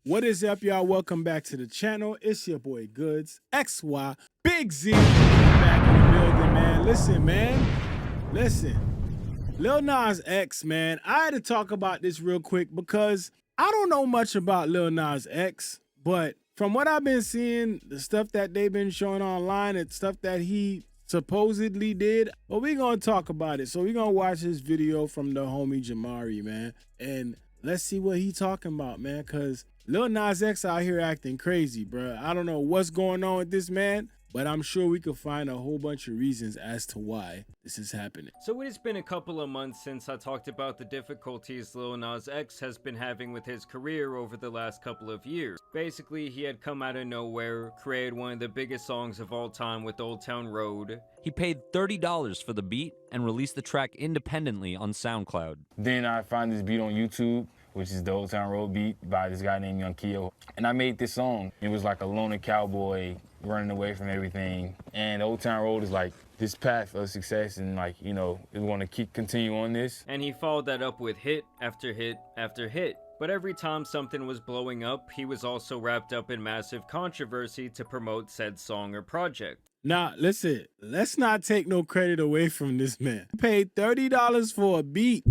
What is up, y'all? Welcome back to the channel. It's your boy Goods XY Big Z back in the building, man. Listen. Lil Nas X, man. I had to talk about this real quick because I don't know much about Lil Nas X, but from what I've been seeing, the stuff that they've been showing online and stuff that he supposedly did, well, we're going to talk about it. So we're going to watch this video from the homie Jamari, man, and let's see what he talking about, man, because Lil Nas X out here acting crazy, bro. I don't know what's going on with this man, but I'm sure we could find a whole bunch of reasons as to why this is happening. So it has been a couple of months since I talked about the difficulties Lil Nas X has been having with his career over the last couple of years. Basically, he had come out of nowhere, created one of the biggest songs of all time with Old Town Road. He paid $30 for the beat and released the track independently on SoundCloud. Then I found this beat on YouTube, which is the Old Town Road beat by this guy named Young Keo. And I made this song. It was like a loner cowboy running away from everything. And Old Town Road is like this path of success, and like, you know, we want to continue on this. And he followed that up with hit after hit after hit. But every time something was blowing up, he was also wrapped up in massive controversy to promote said song or project. Now, listen, let's not take no credit away from this man. He paid $30 for a beat,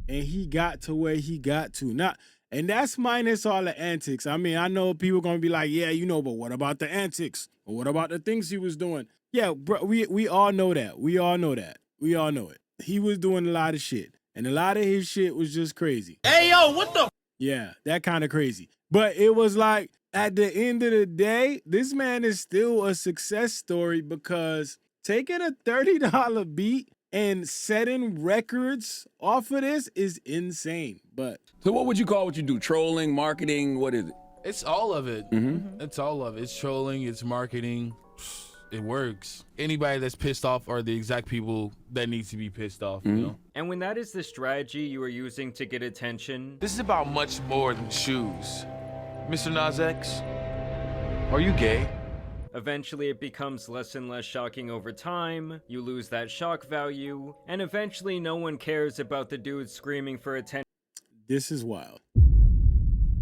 and he got to where he got to. Now, and that's minus all the antics. I mean, I know people going to be like, yeah, you know, but what about the antics? Or what about the things he was doing? Yeah, bro, we all know that. We all know that. We all know it. He was doing a lot of shit, and a lot of his shit was just crazy. Hey, yo, what the? Yeah, that kind of crazy. But it was like, at the end of the day, this man is still a success story, because taking a $30 beat and setting records off of this is insane. But so what would you call what you do? Trolling, marketing, what is it? It's all of it. It's all of it. It's trolling, it's marketing. It works. Anybody that's pissed off are the exact people that need to be pissed off, you know? And when that is the strategy you are using to get attention, This is about much more than shoes. Mr. Nas X, are you gay? eventually it becomes less and less shocking over time, you lose that shock value, and eventually no one cares about the dude screaming for attention. this is wild.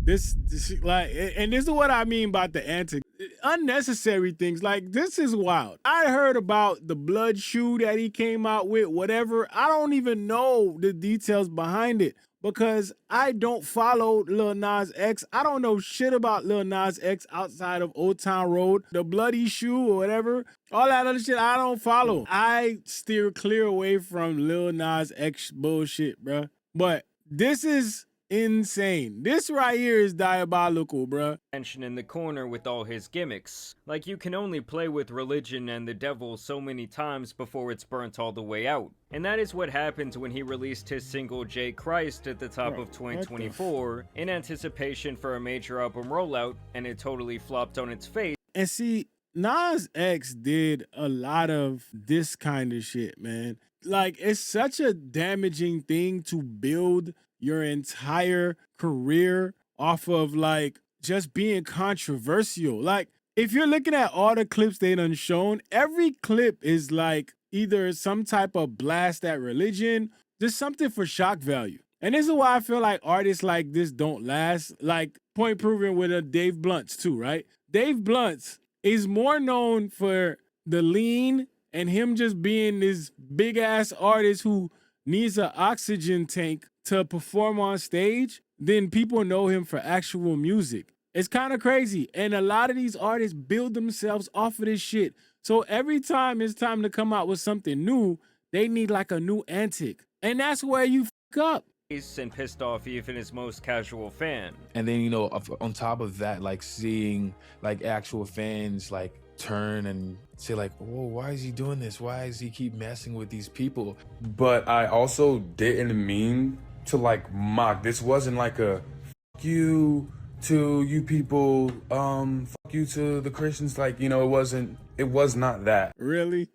This like, and this is what I mean about the antics. Unnecessary things. Like, this is wild. I heard about the blood shoe that he came out with, whatever. I don't even know the details behind it, because I don't follow Lil Nas X. I don't know shit about Lil Nas X outside of Old Town Road, the bloody shoe or whatever. All that other shit I don't follow. I steer clear away from Lil Nas X bullshit, bruh. But this is insane. This right here is diabolical, bruh. In the corner with all his gimmicks. Like, you can only play with religion and the devil so many times before it's burnt all the way out. And that is what happened when he released his single J Christ at the top of 2024 in anticipation for a major album rollout, and it totally flopped on its face. And see, Nas X did a lot of this kind of shit, man. Like, it's such a damaging thing to build your entire career off of, like, just being controversial. Like, if you're looking at all the clips they done shown, every clip is like either some type of blast at religion, just something for shock value. And this is why I feel like artists like this don't last. Like, point proven with a Dave Blunts too, right? Dave Blunts is more known for the lean and him just being this big ass artist who needs an oxygen tank to perform on stage than people know him for actual music. It's kind of crazy. And a lot of these artists build themselves off of this shit. So every time it's time to come out with something new, they need like a new antic. And that's where you fuck up. And pissed off even his most casual fan. And then, you know, on top of that, like, seeing like actual fans like turn and say like, whoa, why is he doing this? Why does he keep messing with these people? But I also didn't mean to like mock. This wasn't like a fuck you to you people, fuck you to the Christians. Like, you know, it was not that. Really?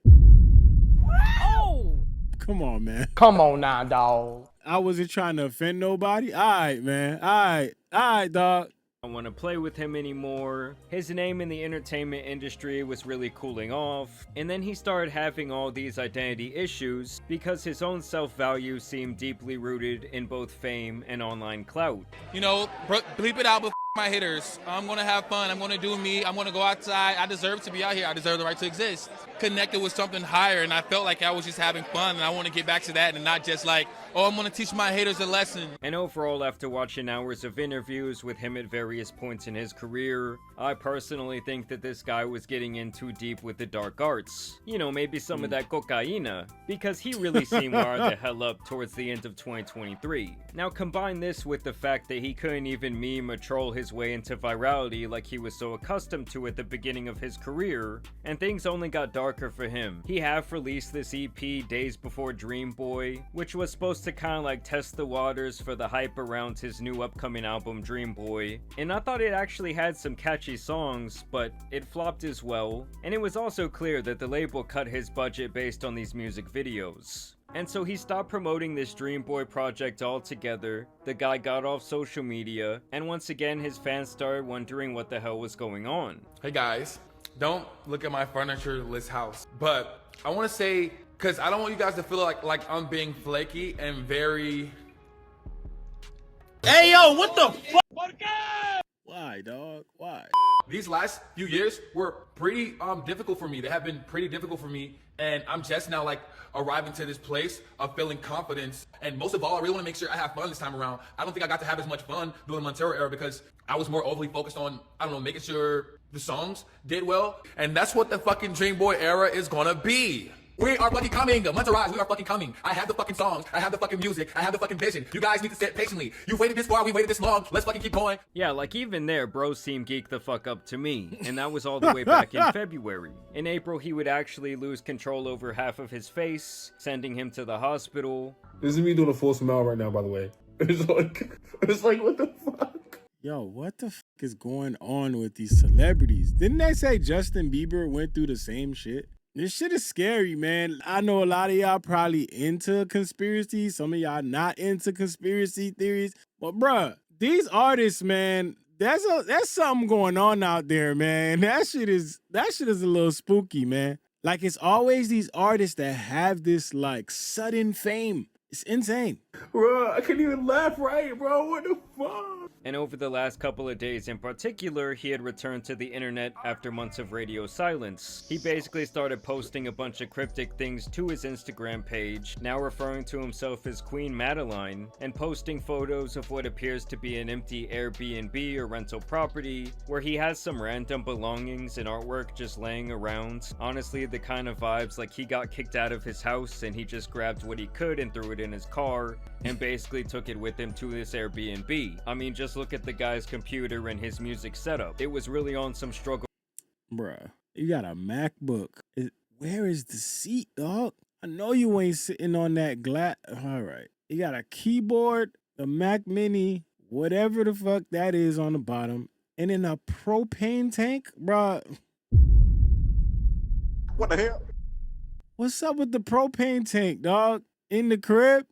Oh! Come on, man. Come on now, dog. I wasn't trying to offend nobody. All right, man. All right, dog. don't want to play with him anymore. His name in the entertainment industry was really cooling off, and then he started having all these identity issues because his own self-value seemed deeply rooted in both fame and online clout. You know, bleep it out, but my haters. I'm gonna have fun. I'm gonna do me. I'm gonna go outside. I deserve to be out here. I deserve the right to exist. Connected with something higher, and I felt like I was just having fun, and I want to get back to that, and not just like, oh, I'm gonna teach my haters a lesson. And overall, after watching hours of interviews with him at various points in his career, I personally think that this guy was getting in too deep with the dark arts. You know, maybe some of that cocaína, because he really seemed wired the hell up towards the end of 2023. Now combine this with the fact that he couldn't even meme or troll his way into virality like he was so accustomed to at the beginning of his career, and things only got darker for him. He half released this EP days before Dream Boy, which was supposed to kind of like test the waters for the hype around his new upcoming album Dream Boy, and I thought it actually had some catchy songs, but it flopped as well, and it was also clear that the label cut his budget based on these music videos. And so he stopped promoting this Dream Boy project altogether, the guy got off social media, and once again his fans started wondering what the hell was going on. Hey guys, don't look at my furniture-less house, but I want to say, because I don't want you guys to feel like I'm being flaky and very... Hey yo, what the fuck? Why, dog? Why? These last few years were pretty difficult for me. They have been pretty difficult for me, and I'm just now like arriving to this place of feeling confidence. And most of all, I really want to make sure I have fun this time around. I don't think I got to have as much fun doing the Montero era because I was more overly focused on, I don't know, making sure the songs did well. And that's what the fucking Dream Boy era is gonna be. We are fucking coming. Monterey, we are fucking coming. I have the fucking songs. I have the fucking music. I have the fucking vision. You guys need to sit patiently. You've waited this far. We waited this long. Let's fucking keep going. Yeah, like even there, bro seemed geeked the fuck up to me, and that was all the way back in February. In April, he would actually lose control over half of his face, sending him to the hospital. This is me doing a full smile right now, by the way. It's like, what the fuck? Yo, what the fuck is going on with these celebrities? Didn't they say Justin Bieber went through the same shit? This shit is scary, man. I know a lot of y'all probably into conspiracies. Some of y'all not into conspiracy theories. But bruh, these artists, man, there's something going on out there, man. That shit is a little spooky, man. Like, it's always these artists that have this like sudden fame. It's insane. Bro, I can't even laugh right, bro. What the fuck? And over the last couple of days in particular, he had returned to the internet after months of radio silence. He basically started posting a bunch of cryptic things to his Instagram page, now referring to himself as Queen Madeline, and posting photos of what appears to be an empty Airbnb or rental property, where he has some random belongings and artwork just laying around. Honestly, the kind of vibes like he got kicked out of his house and he just grabbed what he could and threw it in his car, and basically took it with him to this Airbnb. I mean, just look at the guy's computer and his music setup. It was really on some struggle. Bruh, you got a MacBook. Where is the seat, dog? I know you ain't sitting on that glass. All right. You got a keyboard, a Mac Mini, whatever the fuck that is on the bottom, and then a propane tank? Bruh. What the hell? What's up with the propane tank, dog? In the crib?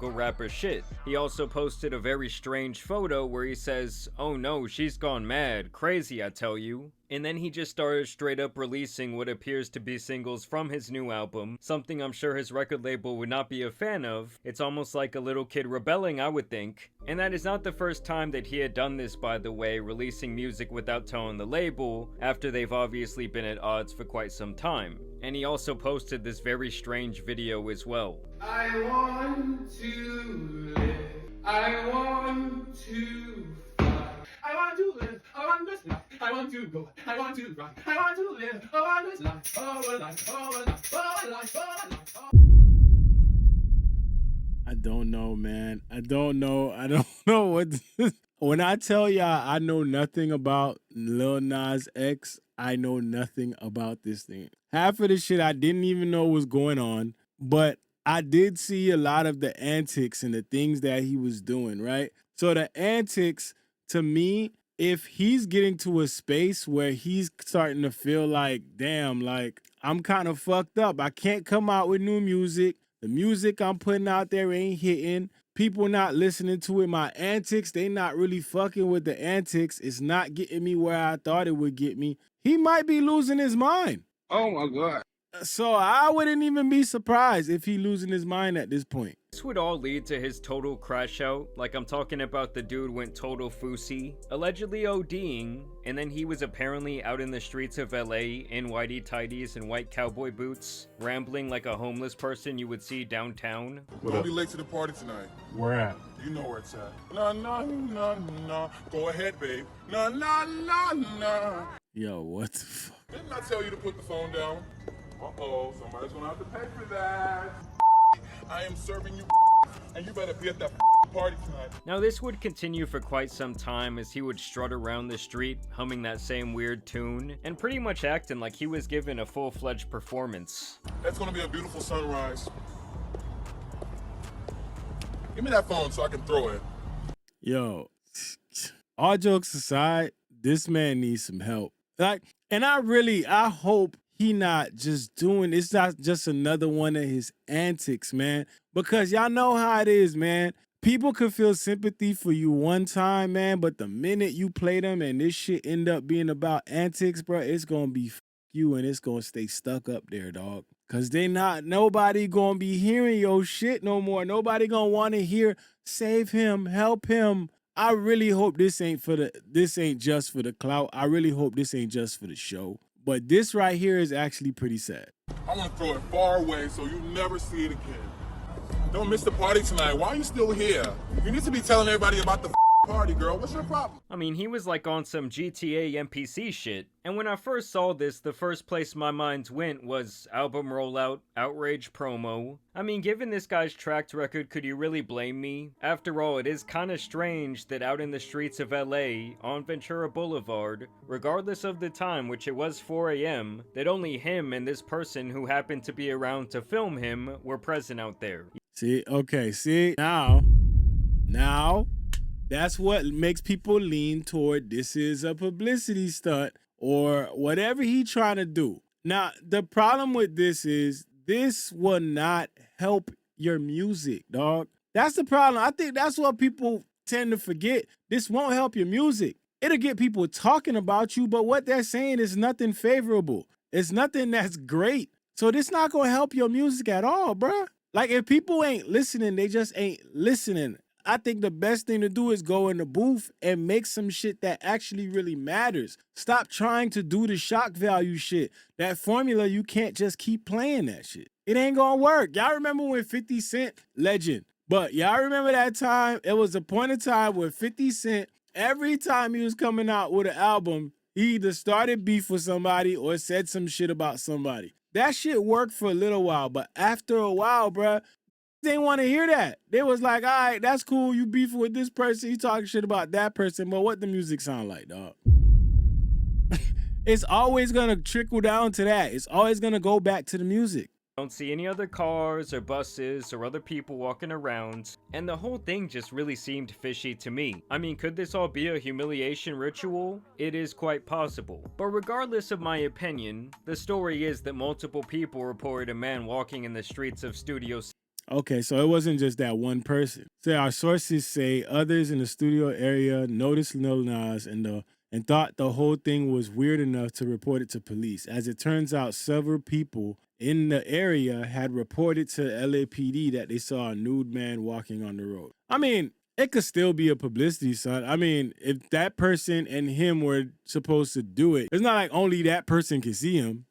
Rapper shit. He also posted a very strange photo where he says, "Oh no, she's gone mad. Crazy, I tell you." And then he just started straight up releasing what appears to be singles from his new album, something I'm sure his record label would not be a fan of. It's almost like a little kid rebelling, I would think. And that is not the first time that he had done this, by the way, releasing music without telling the label, after they've obviously been at odds for quite some time. And he also posted this very strange video as well. I want to live, I want to fly, I want to live, I want this life, I want to go, I want to run, I want to live, I want this life, oh life, oh life, oh life, oh life, oh. I don't know, man. I don't know what. When I tell y'all I know nothing about Lil Nas X, I know nothing about this thing. Half of the shit I didn't even know was going on, but I did see a lot of the antics and the things that he was doing, right? So the antics, to me, if he's getting to a space where he's starting to feel like, damn, like, I'm kind of fucked up. I can't come out with new music. The music I'm putting out there ain't hitting. people not listening to it. My antics, they not really fucking with the antics. It's not getting me where I thought it would get me. He might be losing his mind. Oh my God. So I wouldn't even be surprised if he losing his mind at this point. This would all lead to his total crash out. Like, I'm talking about the dude went total fousey, allegedly ODing, and then he was apparently out in the streets of LA in whitey tighties and white cowboy boots, rambling like a homeless person you would see downtown. Don't be late to the party tonight. Where at? You know where it's at. No, no, no, no. Go ahead, babe. No, no, no, no. Yo, what the fuck? Didn't I tell you to put the phone down? Uh-oh, somebody's gonna have to pay for that. I am serving you, and you better be at that party tonight. Now this would continue for quite some time as he would strut around the street, humming that same weird tune, and pretty much acting like he was given a full-fledged performance. That's gonna be a beautiful sunrise. Give me that phone so I can throw it. Yo, all jokes aside, this man needs some help. Like, and I hope he not just doing, it's not just another one of his antics, man. Because y'all know how it is, man. People could feel sympathy for you one time, man, but the minute you play them and this shit end up being about antics, bro, it's gonna be you and it's gonna stay stuck up there, dog. Cause nobody gonna be hearing your shit no more. Nobody gonna wanna hear, save him, help him. I really hope this ain't just for the clout. I really hope this ain't just for the show. But this right here is actually pretty sad. I'm gonna throw it far away so you never see it again. Don't miss the party tonight. Why are you still here? You need to be telling everybody about the party, girl. What's your problem? I mean, he was like on some GTA NPC shit. And when I first saw this, the first place my mind went was album rollout, outrage promo. I mean, given this guy's track record, could you really blame me? After all, it is kinda strange that out in the streets of LA, on Ventura Boulevard, regardless of the time, which it was 4 a.m., that only him and this person who happened to be around to film him were present out there. See, okay, now, that's what makes people lean toward this is a publicity stunt or whatever he trying to do. Now, the problem with this is this will not help your music, dog. That's the problem. I think that's what people tend to forget. This won't help your music. It'll get people talking about you, but what they're saying is nothing favorable. It's nothing that's great. So this not going to help your music at all, bruh. Like, if people ain't listening, they just ain't listening. I think the best thing to do is go in the booth and make some shit that actually really matters. Stop trying to do the shock value shit. That formula, you can't just keep playing that shit. It ain't gonna work. Y'all remember when 50 Cent, legend. But y'all remember that time? It was a point in time where 50 Cent, every time he was coming out with an album, he either started beef with somebody or said some shit about somebody. That shit worked for a little while, but after a while, bruh, they didn't want to hear that. They was like, all right, that's cool. You beefing with this person. You talking shit about that person. But what the music sound like, dog? It's always going to trickle down to that. It's always going to go back to the music. Don't see any other cars or buses or other people walking around, and the whole thing just really seemed fishy to me. I mean, could this all be a humiliation ritual? It is quite possible. But regardless of my opinion, the story is that multiple people reported a man walking in the streets of Studio City. Okay, so it wasn't just that one person. So our sources say others in the studio area noticed Lil Nas and thought the whole thing was weird enough to report it to police. As it turns out, several people in the area had reported to LAPD that they saw a nude man walking on the road. I mean, it could still be a publicity stunt. I mean, if that person and him were supposed to do it, it's not like only that person can see him.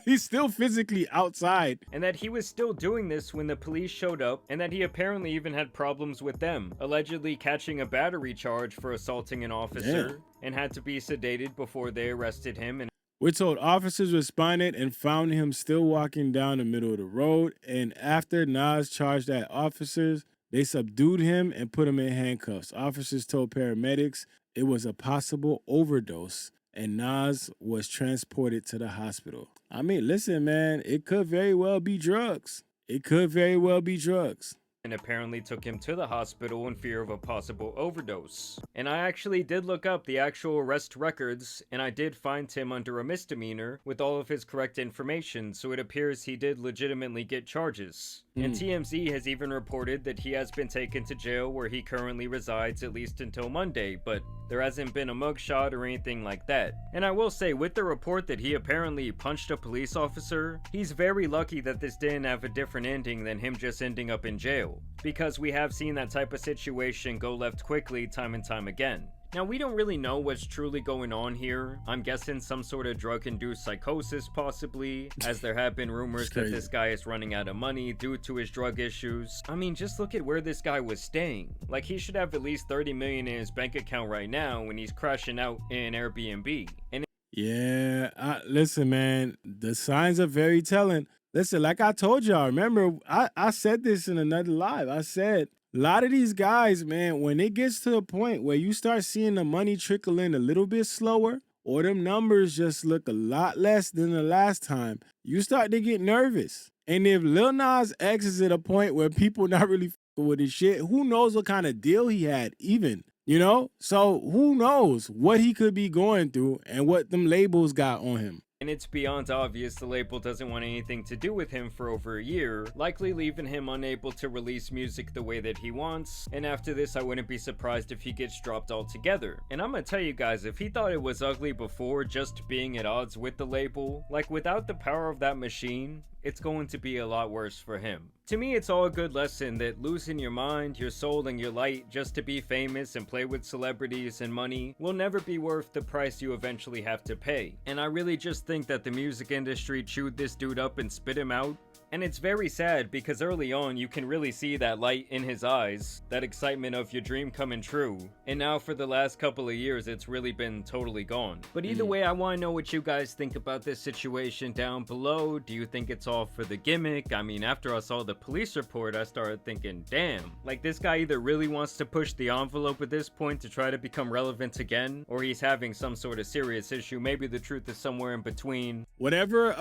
He's still physically outside. And that he was still doing this when the police showed up, and that he apparently even had problems with them, allegedly catching a battery charge for assaulting an officer, and had to be sedated before they arrested him. And we're told officers responded and found him still walking down the middle of the road, and after Nas charged at officers, they subdued him and put him in handcuffs. Officers told paramedics it was a possible overdose, and Nas was transported to the hospital. I mean, listen, man, it could very well be drugs. It could very well be drugs. And apparently took him to the hospital in fear of a possible overdose. And I actually did look up the actual arrest records, and I did find him under a misdemeanor with all of his correct information, so it appears he did legitimately get charges. And TMZ has even reported that he has been taken to jail where he currently resides at least until Monday, but there hasn't been a mugshot or anything like that. And I will say, with the report that he apparently punched a police officer, he's very lucky that this didn't have a different ending than him just ending up in jail, because we have seen that type of situation go left quickly time and time again. Now, we don't really know what's truly going on here. I'm guessing some sort of drug-induced psychosis, possibly, as there have been rumors that this guy is running out of money due to his drug issues. I mean, just look at where this guy was staying. Like, he should have at least 30 million in his bank account right now when he's crashing out in Airbnb. And yeah, listen, man, the signs are very telling. Listen, like I told y'all, remember, I said this in another live. I said, a lot of these guys, man, when it gets to a point where you start seeing the money trickle in a little bit slower, or them numbers just look a lot less than the last time, you start to get nervous. And if Lil Nas X is at a point where people not really fucking with his shit, who knows what kind of deal he had even, you know? So who knows what he could be going through and what them labels got on him. And it's beyond obvious the label doesn't want anything to do with him for over a year, likely leaving him unable to release music the way that he wants. And after this, I wouldn't be surprised if he gets dropped altogether. And I'm gonna tell you guys, if he thought it was ugly before just being at odds with the label, like without the power of that machine, it's going to be a lot worse for him. To me, it's all a good lesson that losing your mind, your soul, and your light just to be famous and play with celebrities and money will never be worth the price you eventually have to pay. And I really just think that the music industry chewed this dude up and spit him out. And it's very sad because early on you can really see that light in his eyes, that excitement of your dream coming true. And now for the last couple of years it's really been totally gone. But either way, I want to know what you guys think about this situation down below. Do you think it's all for the gimmick? I mean, after I saw the police report, I started thinking, damn, like this guy either really wants to push the envelope at this point to try to become relevant again, or he's having some sort of serious issue. Maybe the truth is somewhere in between. Whatever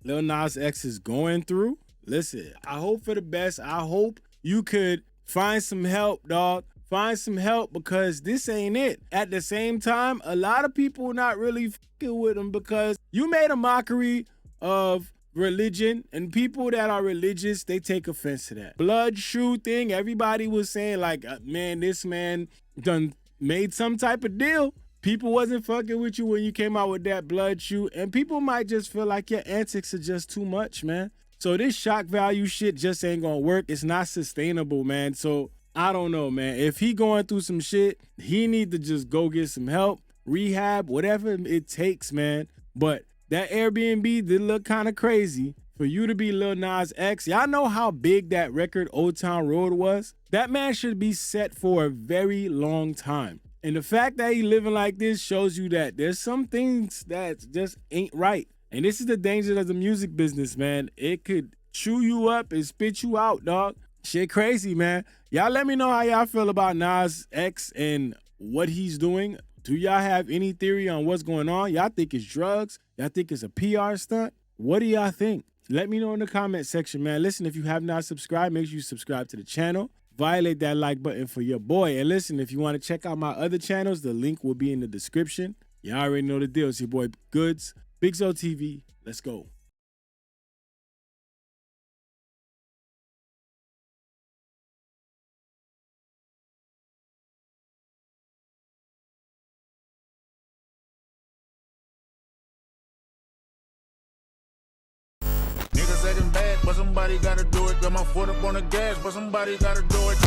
Lil Nas X is going through, listen, I hope for the best. I hope you could find some help, dog. Find some help, because this ain't it. At the same time, a lot of people not really fucking with him because you made a mockery of religion, and people that are religious, they take offense to that. Blood shoe thing, everybody was saying like, man, this man done made some type of deal. People wasn't fucking with you when you came out with that blood shoe, and people might just feel like your antics are just too much, man. So this shock value shit just ain't gonna work. It's not sustainable, man. So I don't know, man. If he going through some shit, he need to just go get some help, rehab, whatever it takes, man. But that Airbnb did look kind of crazy. For you to be Lil Nas X, y'all know how big that record Old Town Road was? That man should be set for a very long time. And the fact that he living like this shows you that there's some things that just ain't right. And this is the danger of the music business, man. It could chew you up and spit you out, dog. Shit crazy, man. Y'all let me know how y'all feel about Nas X and what he's doing. Do y'all have any theory on what's going on? Y'all think it's drugs? Y'all think it's a PR stunt? What do y'all think? Let me know in the comment section, man. Listen, if you have not subscribed, make sure you subscribe to the channel. Violate that like button for your boy. And listen, if you want to check out my other channels, the link will be in the description. Y'all already know the deal. It's your boy Goods, BigZoeTV. Let's go. Niggas acting bad, but somebody gotta do it. Got my foot up on the gas, but somebody gotta do it.